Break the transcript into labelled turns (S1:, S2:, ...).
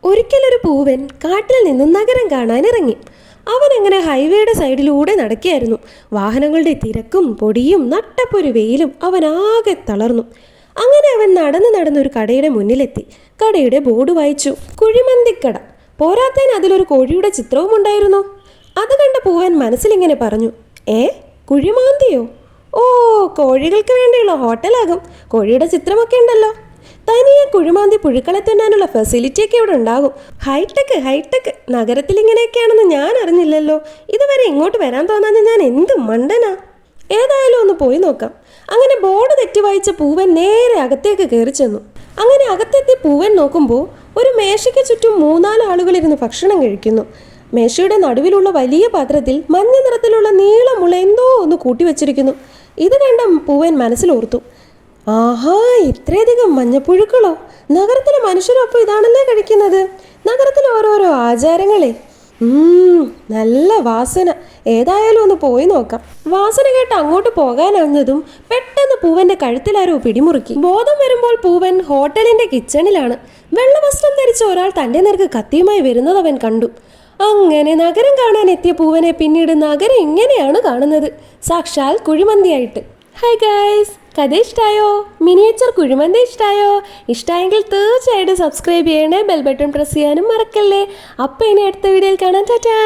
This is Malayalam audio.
S1: ഒരിക്കലൊരു പൂവൻ കാട്ടിൽ നിന്നും നഗരം കാണാനിറങ്ങി. അവൻ അങ്ങനെ ഹൈവേയുടെ സൈഡിലൂടെ നടക്കുകയായിരുന്നു. വാഹനങ്ങളുടെ തിരക്കും പൊടിയും നട്ടപ്പൊരു വെയിലും അവനാകെ തളർന്നു. അങ്ങനെ അവൻ നടന്ന് ഒരു കടയുടെ മുന്നിലെത്തി. കടയുടെ ബോർഡ് വായിച്ചു. കുഴിമന്തിക്കട. പോരാത്തതിന് അതിലൊരു കോഴിയുടെ ചിത്രവും ഉണ്ടായിരുന്നു. അത് കണ്ട പൂവൻ മനസ്സിലിങ്ങനെ പറഞ്ഞു, കുഴിമാന്തിയോ? ഓ, കോഴികൾക്ക് വേണ്ടിയുള്ള ഹോട്ടലാകും. കോഴിയുടെ ചിത്രമൊക്കെ ഉണ്ടല്ലോ. തനിയെ കുഴിമാന്തി പുഴുക്കളെ തിന്നാനുള്ള ഫെസിലിറ്റിയൊക്കെ ഇവിടെ ഉണ്ടാകും. ഹൈടെക്. നഗരത്തിൽ ഇങ്ങനെയൊക്കെയാണെന്ന് ഞാൻ അറിഞ്ഞില്ലല്ലോ. ഇതുവരെ ഇങ്ങോട്ട് വരാൻ തോന്നാൻ ഞാൻ എന്ത് മണ്ടനാ. ഏതായാലും ഒന്ന് പോയി നോക്കാം. അങ്ങനെ ബോർഡ് തെറ്റി വായിച്ച പൂവൻ നേരെ അകത്തേക്ക് കയറി ചെന്നു. അങ്ങനെ അകത്തെത്തി പൂവൻ നോക്കുമ്പോൾ ഒരു മേശയ്ക്ക് ചുറ്റും 3-4 ആളുകളിരുന്ന് ഭക്ഷണം കഴിക്കുന്നു. മേശയുടെ നടുവിലുള്ള വലിയ പാത്രത്തിൽ മഞ്ഞ നിറത്തിലുള്ള നീളമുള്ള എന്തോ ഒന്ന് കൂട്ടിവെച്ചിരിക്കുന്നു. ഇത് കണ്ട പൂവൻ മനസ്സിലോർത്തു, ആഹാ, ഇത്രയധികം മഞ്ഞപ്പുഴുക്കളോ! നഗരത്തിലെ മനുഷ്യരൊപ്പം ഇതാണല്ലേ കഴിക്കുന്നത്. നഗരത്തിലെ ഓരോരോ ആചാരങ്ങളെ. നല്ല വാസന. ഏതായാലും ഒന്ന് പോയി നോക്കാം. വാസന കേട്ട് അങ്ങോട്ട് പോകാനറിഞ്ഞതും പെട്ടെന്ന് പൂവന്റെ കഴുത്തിലാരോ പിടിമുറുക്കി. ബോധം വരുമ്പോൾ പൂവൻ ഹോട്ടലിന്റെ കിച്ചണിലാണ്. വെള്ളവസ്ത്രം ധരിച്ച ഒരാൾ തന്റെ നേർക്ക് കത്തിയുമായി വരുന്നത് അവൻ കണ്ടു. അങ്ങനെ നഗരം കാണാൻ എത്തിയ പൂവനെ പിന്നീട് നഗരം ഇങ്ങനെയാണ് കാണുന്നത്, സാക്ഷാൽ കുഴിമന്തിയായിട്ട്. ഹായ് ഗൈസ്, കഥ ഇഷ്ടമായോ? മിനിയേച്ചർ കുഴിമന്തി ഇഷ്ടമായോ? ഇഷ്ടമായെങ്കിൽ തീർച്ചയായിട്ടും സബ്സ്ക്രൈബ് ചെയ്യണേ, ബെൽ ബട്ടൺ പ്രസ് ചെയ്യാനും മറക്കല്ലേ. അപ്പോൾ ഇനി അടുത്ത വീഡിയോയിൽ കാണാം. ടാറ്റാ.